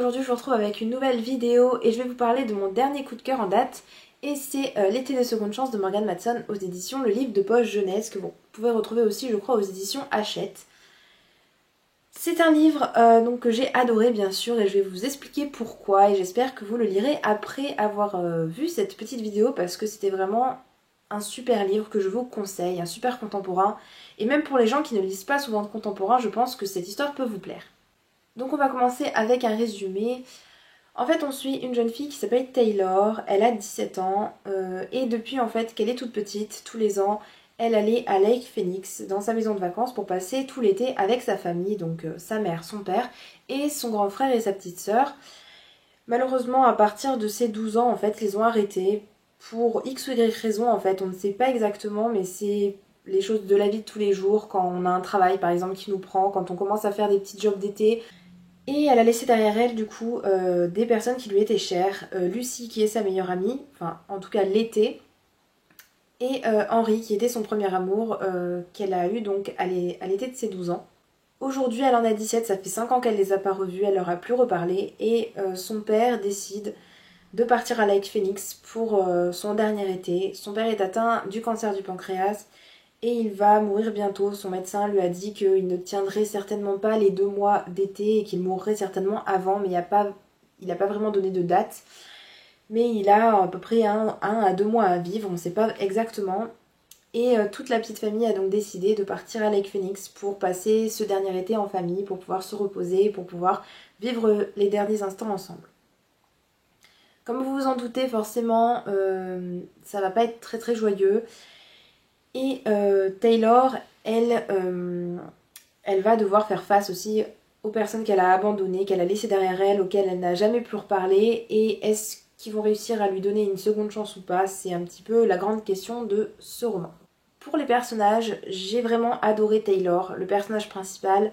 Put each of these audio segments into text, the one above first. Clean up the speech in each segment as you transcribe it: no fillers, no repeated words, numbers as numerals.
aujourd'hui je vous retrouve avec une nouvelle vidéo et je vais vous parler de mon dernier coup de cœur en date. Et c'est L'été de seconde chance de Morgane Matson aux éditions Le Livre de Poche Jeunesse, que vous pouvez retrouver aussi je crois aux éditions Hachette. C'est un livre donc, que j'ai adoré bien sûr, et je vais vous expliquer pourquoi, et j'espère que vous le lirez après avoir vu cette petite vidéo, parce que c'était vraiment un super livre que je vous conseille, un super contemporain, et même pour les gens qui ne lisent pas souvent de contemporain, je pense que cette histoire peut vous plaire. Donc on va commencer avec un résumé. En fait on suit une jeune fille qui s'appelle Taylor, elle a 17 ans et depuis en fait qu'elle est toute petite, tous les ans, elle allait à Lake Phoenix dans sa maison de vacances pour passer tout l'été avec sa famille, donc sa mère, son père et son grand frère et sa petite sœur. Malheureusement à partir de ses 12 ans en fait ils ont arrêté pour X ou Y raison en fait, on ne sait pas exactement mais c'est les choses de la vie de tous les jours, quand on a un travail par exemple qui nous prend, quand on commence à faire des petits jobs d'été. Et elle a laissé derrière elle du coup des personnes qui lui étaient chères, Lucie qui est sa meilleure amie, enfin en tout cas l'été, et Henri qui était son premier amour qu'elle a eu donc à l'été de ses 12 ans. Aujourd'hui elle en a 17, ça fait 5 ans qu'elle les a pas revus, elle leur a plus reparlé et son père décide de partir à Lake Phoenix pour son dernier été. Son père est atteint du cancer du pancréas et il va mourir bientôt. Son médecin lui a dit qu'il ne tiendrait certainement pas les 2 mois d'été et qu'il mourrait certainement avant, mais il n'a pas vraiment donné de date. Mais il a à peu près 1 à 2 mois à vivre, on ne sait pas exactement. Et toute la petite famille a donc décidé de partir à Lake Phoenix pour passer ce dernier été en famille, pour pouvoir se reposer, pour pouvoir vivre les derniers instants ensemble. Comme vous vous en doutez, forcément, ça va pas être très très joyeux. Et Taylor, elle va devoir faire face aussi aux personnes qu'elle a abandonnées, qu'elle a laissées derrière elle, auxquelles elle n'a jamais pu reparler. Et est-ce qu'ils vont réussir à lui donner une seconde chance ou pas? C'est un petit peu la grande question de ce roman. Pour les personnages, j'ai vraiment adoré Taylor. Le personnage principal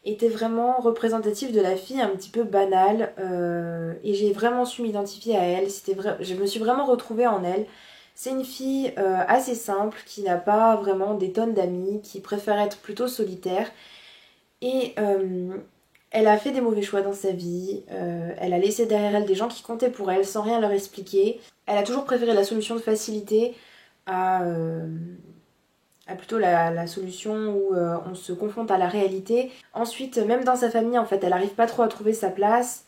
était vraiment représentatif de la fille un petit peu banale et j'ai vraiment su m'identifier à elle. Je me suis vraiment retrouvée en elle. C'est une fille assez simple, qui n'a pas vraiment des tonnes d'amis, qui préfère être plutôt solitaire. Et elle a fait des mauvais choix dans sa vie, elle a laissé derrière elle des gens qui comptaient pour elle sans rien leur expliquer. Elle a toujours préféré la solution de facilité à plutôt la solution où on se confronte à la réalité. Ensuite, même dans sa famille, en fait, elle n'arrive pas trop à trouver sa place.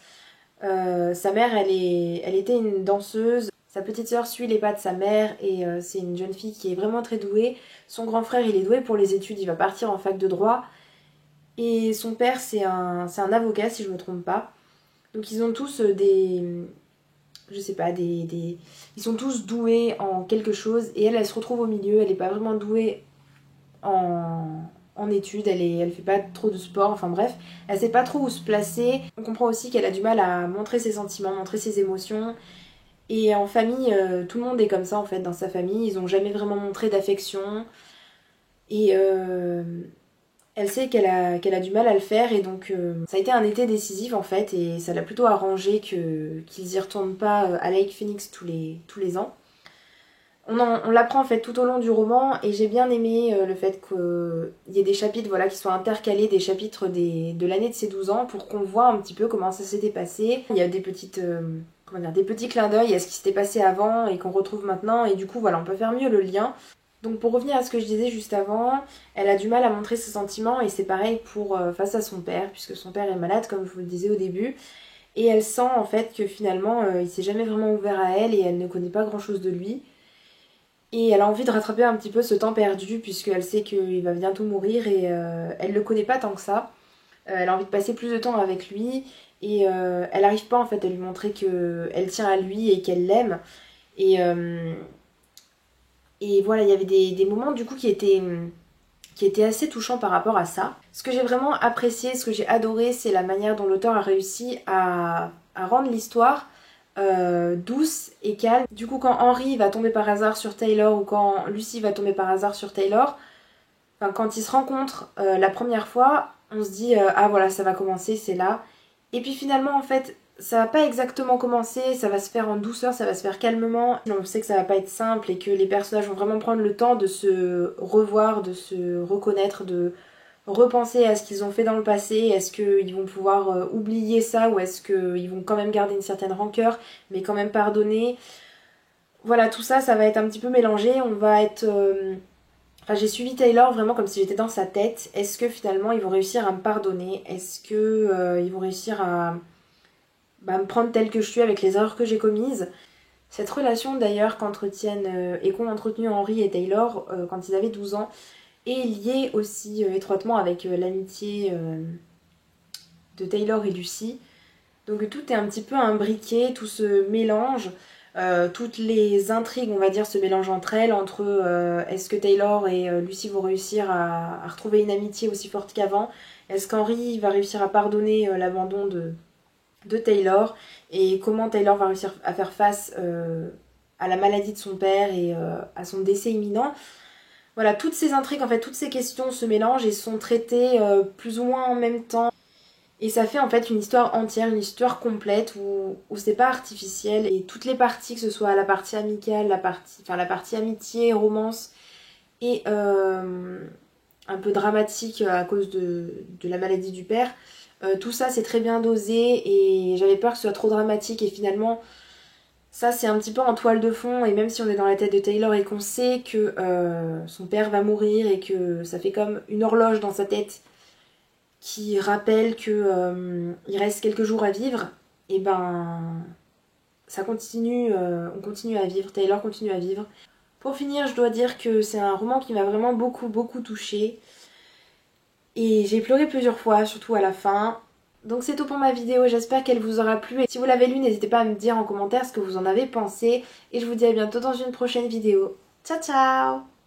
Sa mère, elle était une danseuse. Sa petite sœur suit les pas de sa mère et c'est une jeune fille qui est vraiment très douée. Son grand frère, il est doué pour les études, il va partir en fac de droit. Et son père, c'est un avocat, si je ne me trompe pas. Donc ils ont tous je sais pas, ils sont tous doués en quelque chose. Et elle se retrouve au milieu, elle n'est pas vraiment douée en études, elle fait pas trop de sport, enfin bref, elle sait pas trop où se placer. On comprend aussi qu'elle a du mal à montrer ses sentiments, montrer ses émotions. Et en famille, tout le monde est comme ça en fait dans sa famille, ils ont jamais vraiment montré d'affection. Et elle sait qu'elle a du mal à le faire, et donc ça a été un été décisif en fait, et ça l'a plutôt arrangé qu'ils y retournent pas à Lake Phoenix tous les ans. On l'apprend en fait tout au long du roman, et j'ai bien aimé le fait qu'il y ait des chapitres voilà, qui soient intercalés, des chapitres de l'année de ses 12 ans, pour qu'on voit un petit peu comment ça s'était passé. Il y a des petits clins d'œil à ce qui s'était passé avant et qu'on retrouve maintenant, et du coup voilà, on peut faire mieux le lien. Donc pour revenir à ce que je disais juste avant, elle a du mal à montrer ses sentiments, et c'est pareil face à son père, puisque son père est malade comme je vous le disais au début. Et elle sent en fait que finalement il s'est jamais vraiment ouvert à elle et elle ne connaît pas grand chose de lui. Et elle a envie de rattraper un petit peu ce temps perdu, puisqu'elle sait qu'il va bientôt mourir et elle le connaît pas tant que ça. Elle a envie de passer plus de temps avec lui, et elle n'arrive pas en fait à lui montrer qu'elle tient à lui et qu'elle l'aime. Et voilà, il y avait des moments du coup qui étaient assez touchants par rapport à ça. Ce que j'ai vraiment apprécié, ce que j'ai adoré, c'est la manière dont l'auteur a réussi à rendre l'histoire douce et calme. Du coup, quand Henry va tomber par hasard sur Taylor, ou quand Lucie va tomber par hasard sur Taylor, enfin, quand ils se rencontrent la première fois, on se dit ah voilà, ça va commencer, c'est là. Et puis finalement, en fait, ça va pas exactement commencer, ça va se faire en douceur, ça va se faire calmement. On sait que ça va pas être simple et que les personnages vont vraiment prendre le temps de se revoir, de se reconnaître, de repenser à ce qu'ils ont fait dans le passé. Est-ce qu'ils vont pouvoir oublier ça ou est-ce qu'ils vont quand même garder une certaine rancœur mais quand même pardonner. Voilà, tout ça, ça va être un petit peu mélangé. On va être... Enfin, j'ai suivi Taylor vraiment comme si j'étais dans sa tête. Est-ce que finalement ils vont réussir à me pardonner? Est-ce que ils vont réussir à me prendre telle que je suis avec les erreurs que j'ai commises? Cette relation d'ailleurs qu'entretiennent et qu'ont entretenu Henry et Taylor quand ils avaient 12 ans est liée aussi étroitement avec l'amitié de Taylor et Lucy. Donc tout est un petit peu imbriqué, tout se mélange. Toutes les intrigues, on va dire, se mélangent entre elles, entre est-ce que Taylor et Lucy vont réussir à retrouver une amitié aussi forte qu'avant? Est-ce qu'Henry va réussir à pardonner l'abandon de Taylor? Et comment Taylor va réussir à faire face à la maladie de son père et à son décès imminent? Voilà, toutes ces intrigues, en fait, toutes ces questions se mélangent et sont traitées plus ou moins en même temps. Et ça fait en fait une histoire entière, une histoire complète où c'est pas artificiel et toutes les parties, que ce soit la partie amicale, la partie amitié, romance et un peu dramatique à cause de la maladie du père, tout ça c'est très bien dosé et j'avais peur que ce soit trop dramatique et finalement ça c'est un petit peu en toile de fond et même si on est dans la tête de Taylor et qu'on sait que son père va mourir et que ça fait comme une horloge dans sa tête qui rappelle que il reste quelques jours à vivre, et ça continue, on continue à vivre, Taylor continue à vivre. Pour finir, je dois dire que c'est un roman qui m'a vraiment beaucoup touchée. Et j'ai pleuré plusieurs fois, surtout à la fin. Donc c'est tout pour ma vidéo, j'espère qu'elle vous aura plu. Et si vous l'avez lue, n'hésitez pas à me dire en commentaire ce que vous en avez pensé. Et je vous dis à bientôt dans une prochaine vidéo. Ciao ciao!